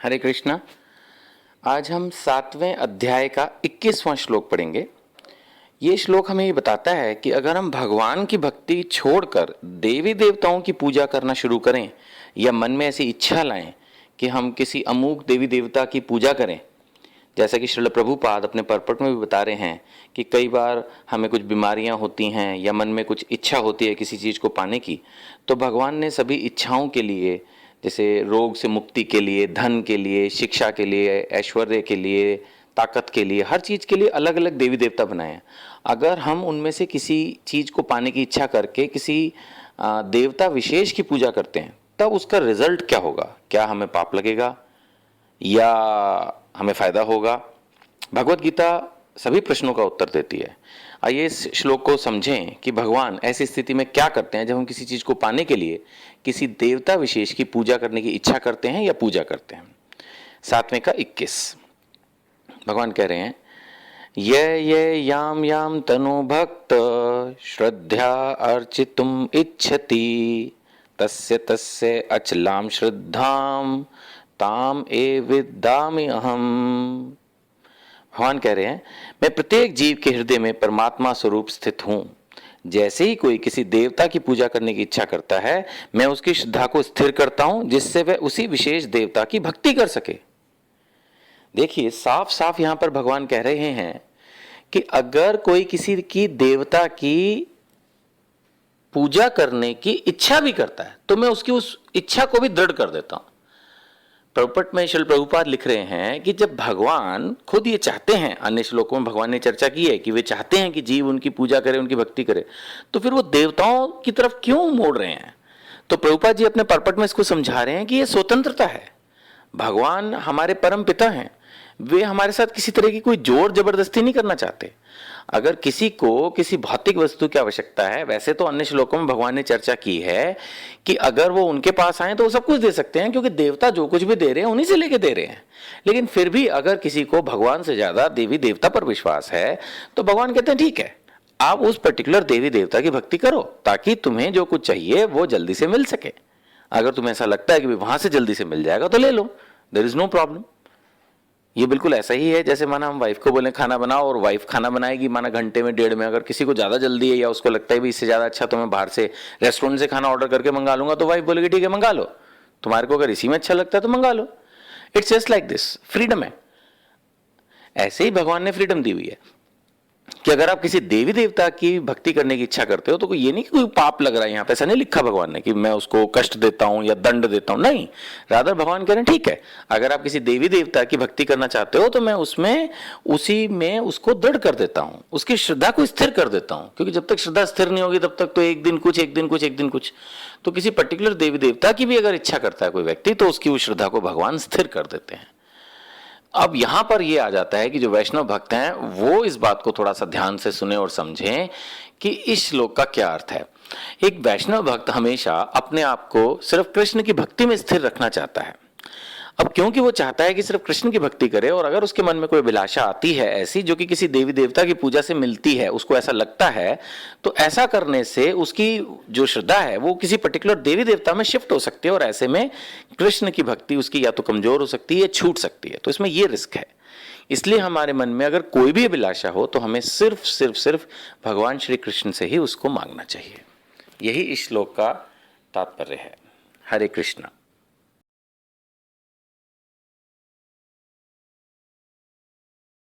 हरे कृष्णा। आज हम 7वें अध्याय का 21वां श्लोक पढ़ेंगे। ये श्लोक हमें ये बताता है कि अगर हम भगवान की भक्ति छोड़कर देवी देवताओं की पूजा करना शुरू करें या मन में ऐसी इच्छा लाएं कि हम किसी अमूक देवी देवता की पूजा करें, जैसा कि श्रील प्रभुपाद अपने परपट में भी बता रहे हैं कि कई बार हमें कुछ बीमारियां होती हैं या मन में कुछ इच्छा होती है किसी चीज़ को पाने की, तो भगवान ने सभी इच्छाओं के लिए, जैसे रोग से मुक्ति के लिए, धन के लिए, शिक्षा के लिए, ऐश्वर्य के लिए, ताकत के लिए, हर चीज़ के लिए अलग अलग देवी देवता बनाए हैं। अगर हम उनमें से किसी चीज़ को पाने की इच्छा करके किसी देवता विशेष की पूजा करते हैं, तब उसका रिजल्ट क्या होगा? क्या हमें पाप लगेगा या हमें फायदा होगा? भगवत गीता सभी प्रश्नों का उत्तर देती है। आइए इस श्लोक को समझें कि भगवान ऐसी स्थिति में क्या करते हैं जब हम किसी चीज को पाने के लिए किसी देवता विशेष की पूजा करने की इच्छा करते हैं या पूजा करते हैं। 7वें का 21 भगवान कह रहे हैं, ये याम याम तनु भक्त श्रद्धा अर्चितुम इच्छति तस्य तस्य अचलाम श्रद्धाम ताम ए विद्यामि अहम। भगवान कह रहे हैं, मैं प्रत्येक जीव के हृदय में परमात्मा स्वरूप स्थित हूं। जैसे ही कोई किसी देवता की पूजा करने की इच्छा करता है, मैं उसकी श्रद्धा को स्थिर करता हूं जिससे वह उसी विशेष देवता की भक्ति कर सके। देखिए, साफ साफ यहां पर भगवान कह रहे हैं कि अगर कोई किसी की देवता की पूजा करने की इच्छा भी करता है तो मैं उसकी उस इच्छा को भी दृढ़ कर देता हूं। प्रभुपट में श्रील प्रभुपाद लिख रहे हैं कि जब भगवान खुद ये चाहते हैं, अन्य श्लोकों में भगवान ने चर्चा की है कि वे चाहते हैं कि जीव उनकी पूजा करे, उनकी भक्ति करे, तो फिर वो देवताओं की तरफ क्यों मोड़ रहे हैं? तो प्रभुपाद जी अपने परपट में इसको समझा रहे हैं कि ये स्वतंत्रता है। भगवान हमारे परम पिता हैं, वे हमारे साथ किसी तरह की कोई जोर जबरदस्ती नहीं करना चाहते। अगर किसी को किसी भौतिक वस्तु की आवश्यकता है, वैसे तो अन्य श्लोकों में भगवान ने चर्चा की है कि अगर वो उनके पास आए तो वो सब कुछ दे सकते हैं, क्योंकि देवता जो कुछ भी दे रहे हैं उन्हीं से लेके दे रहे हैं। लेकिन फिर भी अगर किसी को भगवान से ज्यादा देवी देवता पर विश्वास है तो भगवान कहते हैं ठीक है, आप उस पर्टिकुलर देवी देवता की भक्ति करो ताकि तुम्हें जो कुछ चाहिए वो जल्दी से मिल सके। अगर तुम्हें ऐसा लगता है कि वहां से जल्दी से मिल जाएगा तो ले लो, देयर इज नो प्रॉब्लम। ये बिल्कुल ऐसा ही है जैसे माना हम वाइफ को बोले खाना बनाओ और वाइफ खाना बनाएगी माना घंटे में, डेढ़ में। अगर किसी को ज़्यादा जल्दी है या उसको लगता है भी इससे ज़्यादा अच्छा तो मैं बाहर से रेस्टोरेंट से खाना ऑर्डर करके मंगा लूंगा, तो वाइफ बोलेगी ठीक है मंगा लो, तुम्हारे को अगर इसी में अच्छा लगता है तो मंगा लो। It's just like this, freedom है। ऐसे ही भगवान ने फ्रीडम दी हुई है कि अगर आप किसी देवी देवता की भक्ति करने की इच्छा करते हो तो ये नहीं कि कोई पाप लग रहा है। यहाँ पे ऐसा नहीं लिखा भगवान ने कि मैं उसको कष्ट देता हूं या दंड देता हूं, नहीं। रादर भगवान कह रहे हैं ठीक है, अगर आप किसी देवी देवता की भक्ति करना चाहते हो तो मैं उसमें उसी में उसको दृढ़ कर देता हूं, उसकी श्रद्धा को स्थिर कर देता हूं। क्योंकि जब तक श्रद्धा स्थिर नहीं होगी तब तक तो एक दिन कुछ, एक दिन कुछ, एक दिन कुछ। तो किसी पर्टिकुलर देवी देवता की भी अगर इच्छा करता है कोई व्यक्ति तो उसकी उस श्रद्धा को भगवान स्थिर कर देते हैं। अब यहां पर यह आ जाता है कि जो वैष्णव भक्त हैं वो इस बात को थोड़ा सा ध्यान से सुने और समझें कि इस श्लोक का क्या अर्थ है। एक वैष्णव भक्त हमेशा अपने आप को सिर्फ कृष्ण की भक्ति में स्थिर रखना चाहता है। अब क्योंकि वो चाहता है कि सिर्फ कृष्ण की भक्ति करे, और अगर उसके मन में कोई अभिलाषा आती है ऐसी जो कि किसी देवी देवता की पूजा से मिलती है, उसको ऐसा लगता है, तो ऐसा करने से उसकी जो श्रद्धा है वो किसी पर्टिकुलर देवी देवता में शिफ्ट हो सकती है, और ऐसे में कृष्ण की भक्ति उसकी या तो कमजोर हो सकती है या छूट सकती है। तो इसमें ये रिस्क है। इसलिए हमारे मन में अगर कोई भी अभिलाषा हो तो हमें सिर्फ भगवान श्री कृष्ण से ही उसको मांगना चाहिए। यही इस श्लोक का तात्पर्य है। हरे कृष्णा।